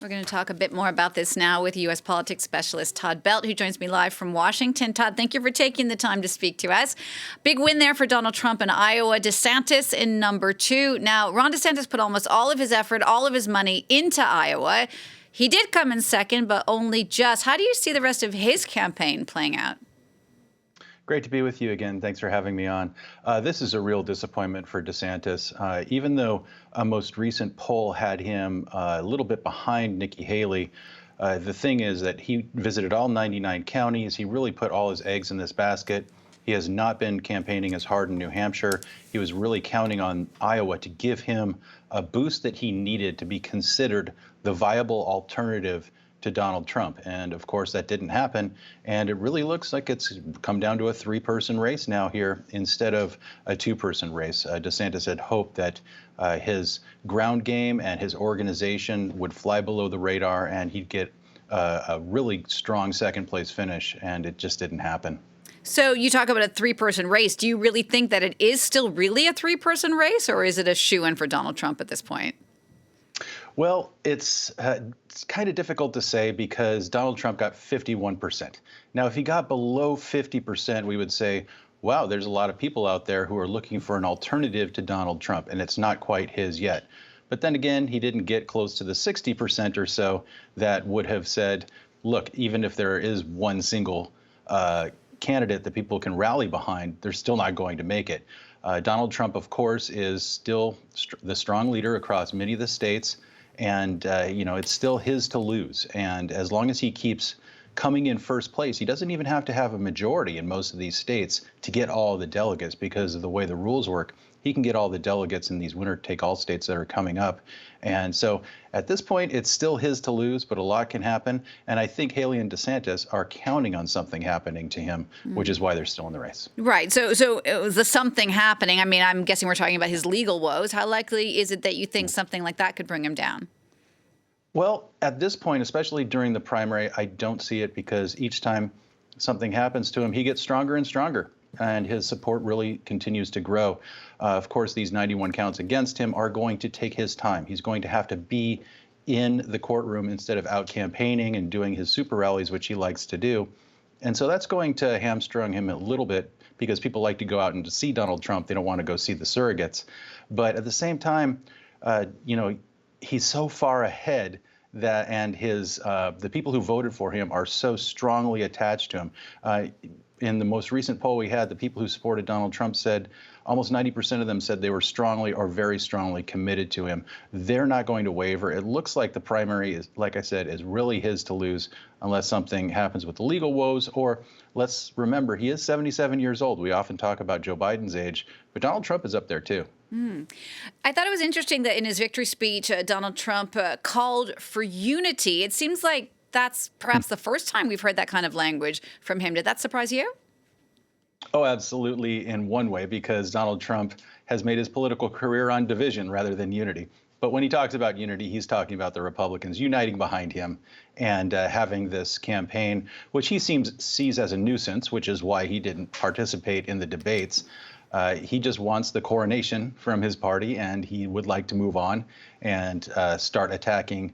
We're going to talk a bit more about this now with U.S. politics specialist Todd Belt, who joins me live from Washington. Todd, thank you for taking the time to speak to us. Big win there for Donald Trump in Iowa. DeSantis in number 2. Now, Ron DeSantis put almost all of his effort, all of his money into Iowa. He did come in second, but only just. How do you see the rest of his campaign playing out? Great to be with you again. Thanks for having me on. This is a real disappointment for DeSantis. Even though a most recent poll had him a little bit behind Nikki Haley, the thing is that he visited all 99 counties. He really put all his eggs in this basket. He has not been campaigning as hard in New Hampshire. He was really counting on Iowa to give him a boost that he needed to be considered the viable alternative to Donald Trump. And of course, that didn't happen. And it really looks like it's come down to a 3-person race now here instead of a 2-person race. DeSantis had hoped that his ground game and his organization would fly below the radar and he'd get a really strong second place finish. And it just didn't happen. So you talk about a 3-person race. Do you really think that it is still really a 3-person race, or is it a shoo-in for Donald Trump at this point? Well, it's kind of difficult to say because Donald Trump got 51%. Now, if he got below 50%, we would say, wow, there's a lot of people out there who are looking for an alternative to Donald Trump, and it's not quite his yet. But then again, he didn't get close to the 60% or so that would have said, look, even if there is one single candidate that people can rally behind, they're still not going to make it. Donald Trump, of course, is still the strong leader across many of the states. And, it's still his to lose. And as long as he keeps coming in first place, he doesn't even have to have a majority in most of these states to get all the delegates because of the way the rules work. He can get all the delegates in these winner-take-all states that are coming up. And so at this point, it's still his to lose, but a lot can happen. And I think Haley and DeSantis are counting on something happening to him, which is why they're still in the race. Right. So it was the something happening. I mean, I'm guessing we're talking about his legal woes. How likely is it that you think something like that could bring him down? Well, at this point, especially during the primary, I don't see it because each time something happens to him, he gets stronger and stronger. And his support really continues to grow. Of course, these 91 counts against him are going to take his time. He's going to have to be in the courtroom instead of out campaigning and doing his super rallies, which he likes to do. And so that's going to hamstring him a little bit because people like to go out and to see Donald Trump. They don't want to go see the surrogates. But at the same time, he's so far ahead that, and the people who voted for him are so strongly attached to him. In the most recent poll we had, the people who supported Donald Trump said almost 90% of them said they were strongly or very strongly committed to him. They're not going to waver. It looks like the primary is, like I said, is really his to lose unless something happens with the legal woes. Or let's remember, he is 77 years old. We often talk about Joe Biden's age, but Donald Trump is up there too. I thought it was interesting that in his victory speech, Donald Trump called for unity. It seems like that's perhaps the first time we've heard that kind of language from him. Did that surprise you? Oh, absolutely, in one way, because Donald Trump has made his political career on division rather than unity. But when he talks about unity, he's talking about the Republicans uniting behind him and having this campaign, which he sees as a nuisance, which is why he didn't participate in the debates. He just wants the coronation from his party, and he would like to move on and start attacking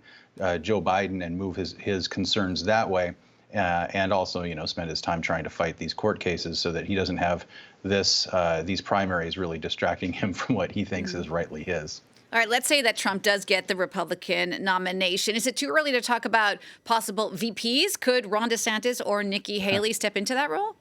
Joe Biden and move his concerns that way. And also, spend his time trying to fight these court cases so that he doesn't have these primaries really distracting him from what he thinks is rightly his. All right, let's say that Trump does get the Republican nomination. Is it too early to talk about possible VPs? Could Ron DeSantis or Nikki Haley step into that role?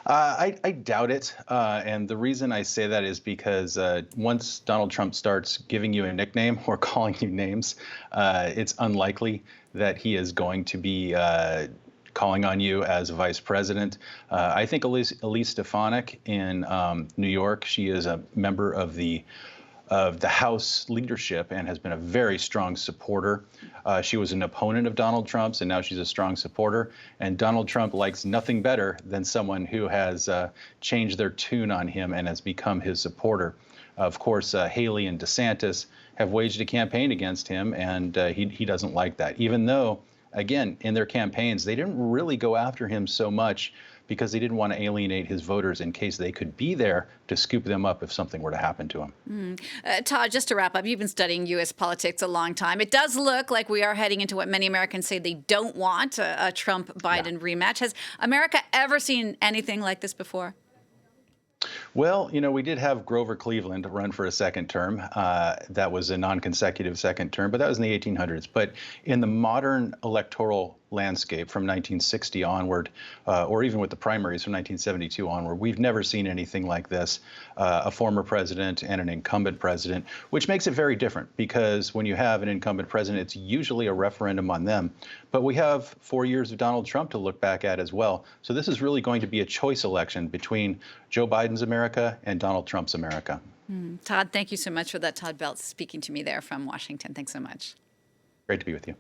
I doubt it. And the reason I say that is because once Donald Trump starts giving you a nickname or calling you names, it's unlikely that he is going to be calling on you as vice president. I think Elise Stefanik in New York, she is a member of the House leadership and has been a very strong supporter. She was an opponent of Donald Trump's, and now she's a strong supporter. And Donald Trump likes nothing better than someone who has changed their tune on him and has become his supporter. Of course, Haley and DeSantis have waged a campaign against him, and he doesn't like that, even though, again, in their campaigns, they didn't really go after him so much because he didn't want to alienate his voters in case they could be there to scoop them up if something were to happen to him. Todd, just to wrap up, you've been studying U.S. politics a long time. It does look like we are heading into what many Americans say they don't want, a Trump-Biden rematch. Has America ever seen anything like this before? Well, we did have Grover Cleveland run for a second term. That was a non-consecutive second term, but that was in the 1800s. But in the modern electoral landscape from 1960 onward, or even with the primaries from 1972 onward, we've never seen anything like this, a former president and an incumbent president, which makes it very different because when you have an incumbent president, it's usually a referendum on them. But we have 4 years of Donald Trump to look back at as well. So this is really going to be a choice election between Joe Biden's America and Donald Trump's America. Todd, thank you so much for that. Todd Belt speaking to me there from Washington. Thanks so much. Great to be with you.